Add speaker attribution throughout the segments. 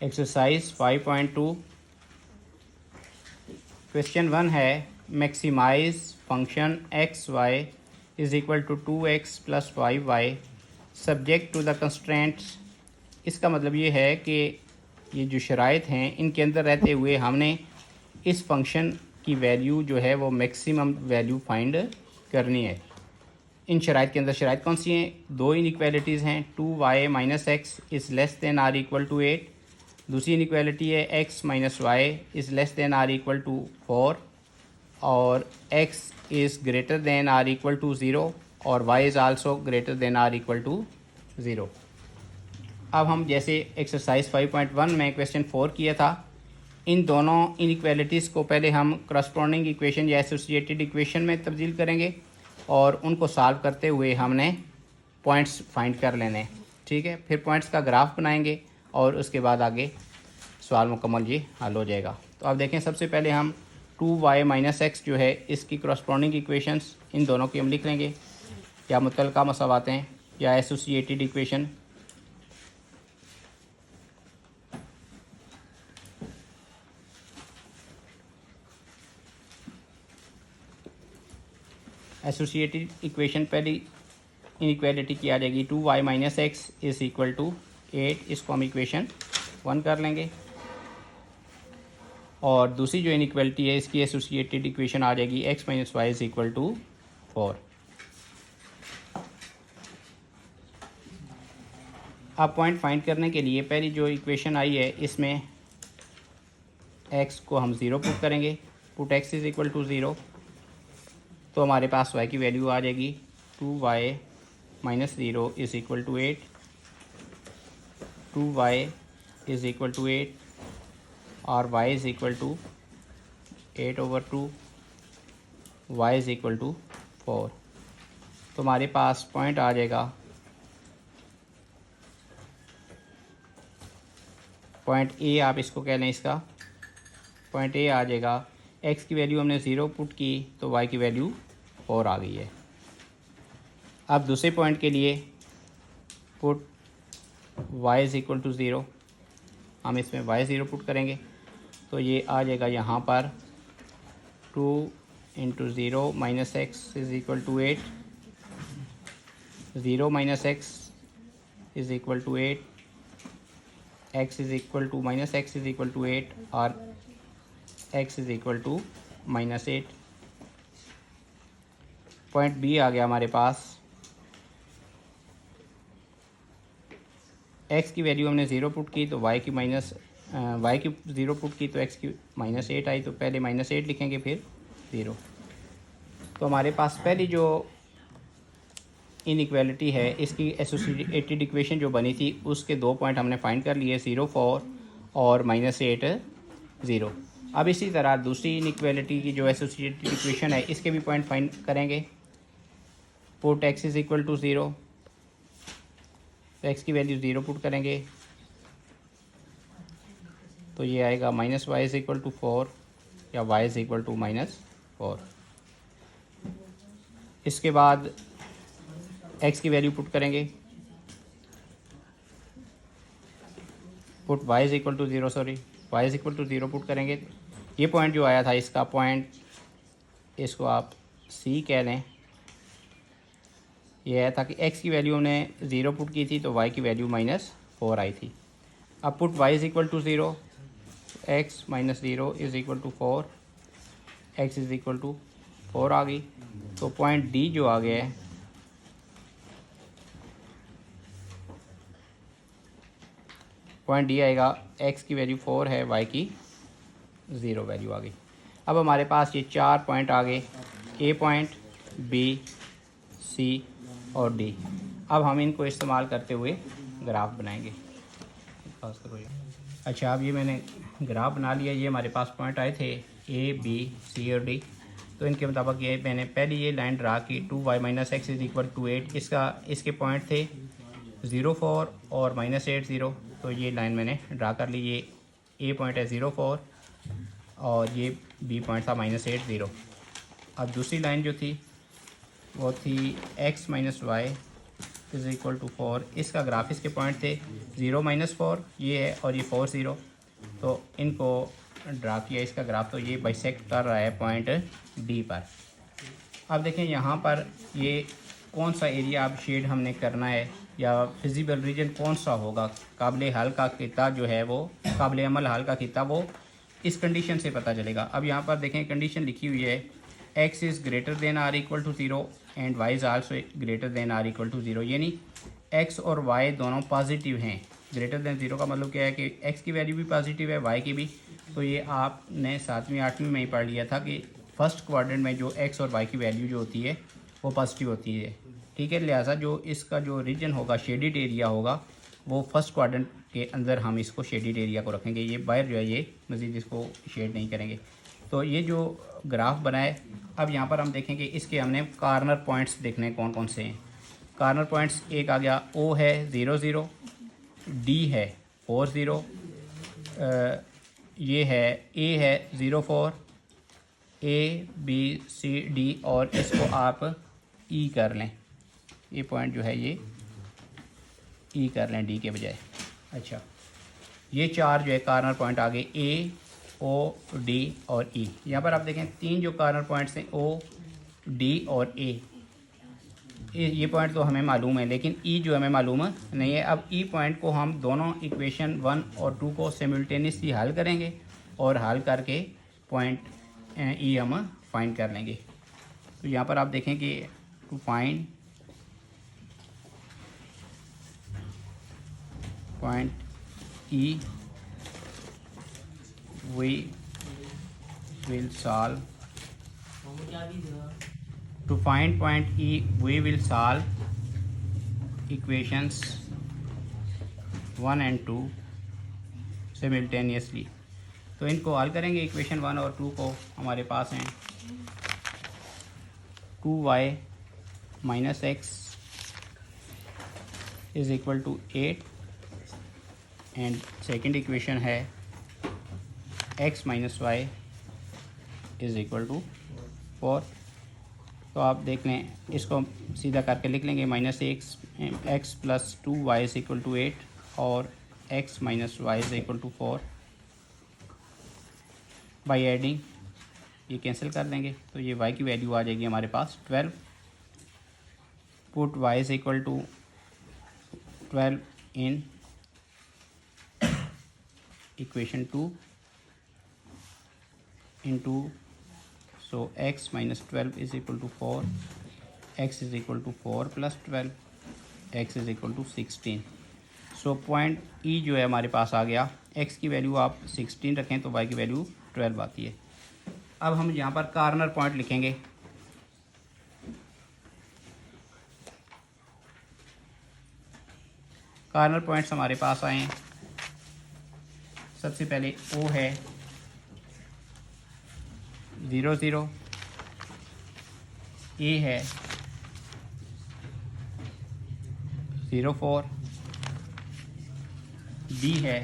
Speaker 1: Exercise 5.2 question 1 है maximise function x y is equal to 2x plus 5y subject to the constraints. इसका मतलब ये है कि ये जो शराइत हैं इनके अंदर रहते हुए हमने इस फंक्शन की वैल्यू जो है वो मैक्सिमम वैल्यू फाइंड करनी है। इन शराइत के अंदर शराइत कौन सी हैं? दो इनइक्वालिटीज़ हैं, 2y minus x is less than or equal to 8। दूसरी इनइक्वालिटी है x minus y is less than or equal to 4 और x is greater than or equal to 0 और y is also greater than or equal to 0। अब हम जैसे exercise 5.1 में question 4 किया था, इन दोनों इनइक्वालिटीज़ को पहले हम करस्पॉन्डिंग इक्वेशन या एसोसिएटेड इक्वेशन में तब्दील करेंगे और उनको सॉल्व करते हुए हमने पॉइंट्स फाइंड कर लेने, ठीक है। फिर पॉइंट्स का ग्राफ बनाएंगे और उसके बाद आगे सवाल मुकम्मल ये हल हो जाएगा। तो अब देखें, सबसे पहले हम 2y माइनस एक्स जो है इसकी करस्पॉन्डिंग इक्वेशंस इन दोनों की हम लिख लेंगे, या मुतलका मसावातें हैं या एसोसिएटेड इक्वेशन। एसोसिएटेड इक्वेशन पहली इनइक्वालिटी की आ जाएगी 2y minus x is equal to 8। इसको हम इक्वेशन 1 कर लेंगे और दूसरी जो इनइक्वालिटी है इसकी एसोसिएटेड इक्वेशन आ जाएगी x minus y is equal to 4। अब पॉइंट फाइंड करने के लिए पहली जो इक्वेशन आई है इसमें x को हम 0 पुट करेंगे, put x is equal to 0, तो हमारे पास y की वैल्यू आ जाएगी 2y minus 0 is equal to 8। 2y is equal to 8 और y is equal to 8/2, y is equal to 4। तो हमारे पास पॉइंट आ जाएगा, पॉइंट ए आप इसको कह लें, इसका पॉइंट ए आ जाएगा। x की वैल्यू हमने 0 पुट की तो y की वैल्यू 4 आ गई है। अब दूसरे पॉइंट के लिए put y is equal to 0, हम इसमें y 0 पुट करेंगे तो ये आ जाएगा यहाँ पर 2 into 0 minus x is equal to 8, 0 minus x is equal to 8, x is equal to minus x is equal to 8 और x is equal to minus 8। Point B आ गया हमारे पास, x की वैल्यू हमने 0 पुट की तो y की 0 put की तो x की माइनस 8 आई, तो पहले माइनस 8 लिखेंगे फिर 0। तो हमारे पास पहली जो इनइक्वालिटी है इसकी एसोसिएटेड इक्वेशन जो बनी थी उसके दो पॉइंट हमने फाइंड कर लिए, 0 4 और माइनस 8 0। अब इसी तरह दूसरी इनइक्वालिटी की जो एसोसिएटेड इक्वेशन है इसके भी पॉइंट फाइंड करेंगे। Put x is equal to 0, तो x की वैल्यू 0 पुट करेंगे तो ये आएगा minus y is equal to 4 या y is equal to minus 4। इसके बाद x की वैल्यू पुट करेंगे, put y is equal to 0, y is equal to 0 put करेंगे। ये पॉइंट जो आया था इसका पॉइंट, इसको आप C कह लें, ये आया था कि x की वैल्यू हमने 0 पुट की थी तो y की वैल्यू माइनस 4 आई थी। अब put y is equal to 0, x minus 0 is equal to 4, x is equal to 4 आ गई। तो पॉइंट D जो आ गया है, पॉइंट D आएगा, x की वैल्यू 4 है, y की 0 वैल्यू आ गई। अब हमारे पास ये 4 पॉइंट आ गए, A पॉइंट, B, C और D। अब हम इनको इस्तेमाल करते हुए ग्राफ बनाएंगे। पास करो ये। अच्छा, अब ये मैंने ग्राफ बना लिया। ये हमारे पास पॉइंट आए थे A, B, C और D। तो इनके मुताबिक ये मैंने पहली ये लाइन ड्रा की 2y minus x is equal to 8। इसके पॉइंट थे 0 4 और माइनस 8 0। तो ये लाइन मैंने ड्रा कर ली। ये A पॉइंट है 0 4 और ये B पॉइंट था माइनस 8 0। अब दूसरी लाइन जो थी वो थी x minus y is equal to 4। इसका ग्राफ इसके पॉइंट थे 0 -4 ये है और ये 4 0, तो इनको ड्रा किया इसका ग्राफ, तो ये बाइसेक्ट कर रहा है पॉइंट डी पर। अब देखें यहाँ पर ये कौन सा एरिया अब शेड हमने करना है या फिजिबल रीजन कौन सा होगा, काबिल हल का खिता जो है वो, काबिल अमल हल का खिता वो इस कंडीशन से पता चलेगा। अब यहाँ पर देखें कंडीशन लिखी हुई है x is greater than or equal to 0 and y is also greater than or equal to 0, यानी x और y दोनों पॉजिटिव हैं। ग्रेटर देन 0 का मतलब क्या है कि x की वैल्यू भी पॉजिटिव है, y की भी। तो ये आपने 7वीं 8वीं में ही पढ़ लिया था कि फर्स्ट क्वाड्रेंट में जो x और y की वैल्यू जो होती है वो पॉजिटिव होती है, ठीक है। लिहाजा जो इसका जो रीजन होगा, शेडिड एरिया होगा, वो फर्स्ट क्वाड्रेंट के अंदर हम इसको शेडिड एरिया को रखेंगे। ये बाहर जो है ये मज़ीद इसको शेड नहीं करेंगे। तो ये जो ग्राफ बनाए, अब यहाँ पर हम देखेंगे इसके हमने कार्नर पॉइंट्स देखने हैं कौन कौन से हैं। कार्नर पॉइंट्स एक आ गया, O है 0 0, D है 4 0, ये है A है 0 4, A B C D, और इसको आप E कर लें, ये पॉइंट जो है ये E कर लें D के बजाय। अच्छा, ये चार जो है कार्नर पॉइंट आ गए A O D और E। यहाँ पर आप देखें तीन जो कार्नर पॉइंट्स हैं O D और A, ये पॉइंट तो हमें मालूम है, लेकिन E जो हमें मालूम नहीं है। अब E पॉइंट को हम दोनों इक्वेशन 1 और 2 को सिमुल्टेनियसली हल करेंगे और हल करके पॉइंट E हम फाइंड कर लेंगे। तो यहाँ पर आप देखें कि to find point E we will solve, to find point E we will solve equations 1 and 2 simultaneously। तो इनको हल करेंगे, इक्वेशन 1 और 2 को हमारे पास हैं 2y minus x is equal to 8 and second equation है x minus y is equal to 4। तो आप देख लें, इसको सीधा करके लिख लेंगे -x plus 2y is equal to 8 और x minus y is equal to 4। By adding ये कैंसिल कर देंगे, तो ये y की वैल्यू आ जाएगी हमारे पास 12। Put y is equal to 12 in equation 2 into, so x minus 12 is equal to 4, x is equal to 4 plus 12, x is equal to 16। So point E जो है हमारे पास आ गया। x की वैल्यू आप 16 रखें तो y की वैल्यू 12 आती है। अब हम यहाँ पर कार्नर पॉइंट लिखेंगे। कार्नर पॉइंट्स हमारे पास आए हैं। सबसे पहले O है 0 0, A है 0 4, B है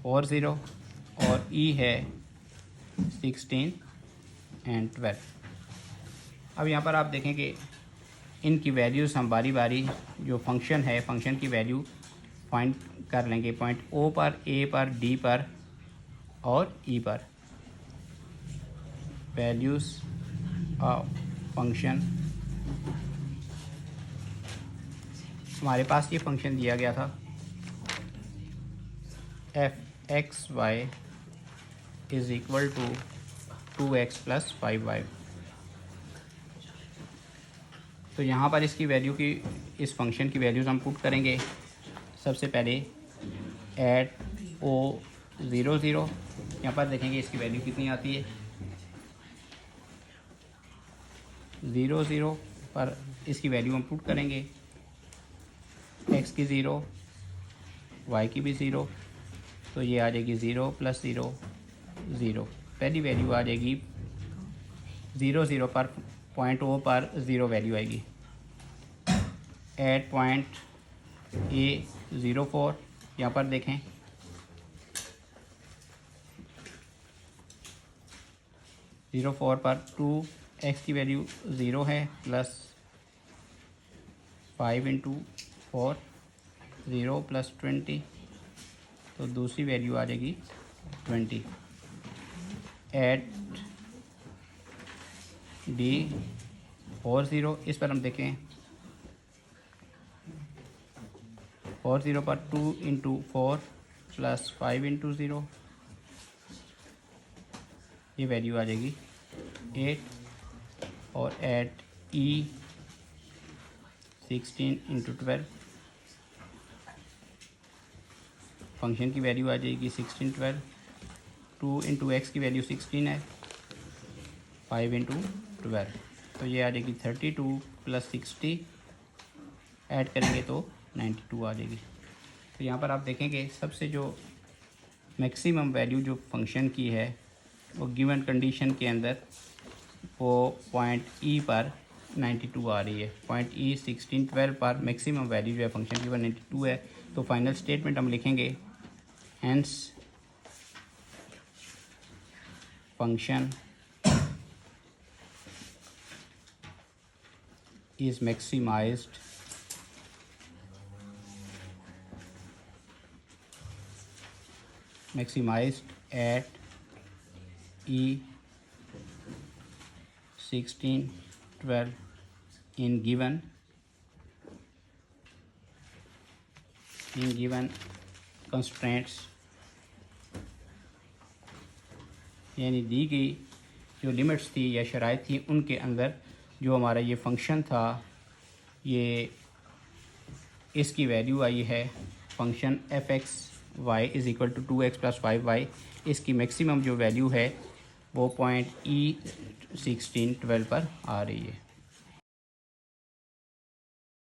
Speaker 1: 4 0 और E है 16 एंड 12। अब यहाँ पर आप देखें कि इनकी वैल्यूज़ हम बारी बारी जो फंक्शन है, फंक्शन की वैल्यू फाइंड कर लेंगे पॉइंट O पर, A पर, D पर और E पर। वैल्यूज़ ऑफ फंक्शन, हमारे पास ये फंक्शन दिया गया था f(x(y) is equal to 2x plus 5y। तो यहाँ पर इसकी वैल्यू की, इस फंक्शन की वैल्यूज़ हम पुट करेंगे। सबसे पहले एट O 0 0, यहाँ पर देखेंगे इसकी वैल्यू कितनी आती है 0 0 पर इसकी वैल्यू हम पुट करेंगे, x की 0, y की भी 0, तो ये आ जाएगी 0 प्लस 0 0। पहली वैल्यू आ जाएगी 0 0 पर, पॉइंट O पर 0 वैल्यू आएगी। एट पॉइंट A 0 4, यहाँ पर देखें ज़ीरो 4 पर 2x की वैल्यू 0 है प्लस 5 इंटू 4 0 प्लस 20, तो दूसरी वैल्यू आ जाएगी 20। एट डी 4 0, इस पर हम देखें 4 0 पर 2 इंटू 4 प्लस 5 इंटू 0, ये वैल्यू आ जाएगी 8। और एट ई 16 इंटू 12, फंक्शन की वैल्यू आ जाएगी 16 12। 2 इंटू एक्स की वैल्यू 16 है, 5 इंटू 12, तो ये आ जाएगी 32 प्लस 60, ऐड करेंगे तो 92 आ जाएगी। तो यहाँ पर आप देखेंगे सबसे जो मैक्सिमम वैल्यू जो फंक्शन की है वो गिवन कंडीशन के अंदर वो पॉइंट ई पर 92 आ रही है। पॉइंट ई 16 12 पर मैक्सिमम वैल्यू जो है फंक्शन की वो 92 है। तो फाइनल स्टेटमेंट हम लिखेंगे hence function is maximized at E 16 12 in given constraints, यानी दी गई जो लिमिट्स थी या शराइत थी उनके अंदर जो हमारा ये फंक्शन था, ये इसकी वैल्यू आई है function f x y is equal to 2x plus 5y। इसकी मैक्सिमम जो वैल्यू है वो पॉइंट ई 16 12 पर आ रही है।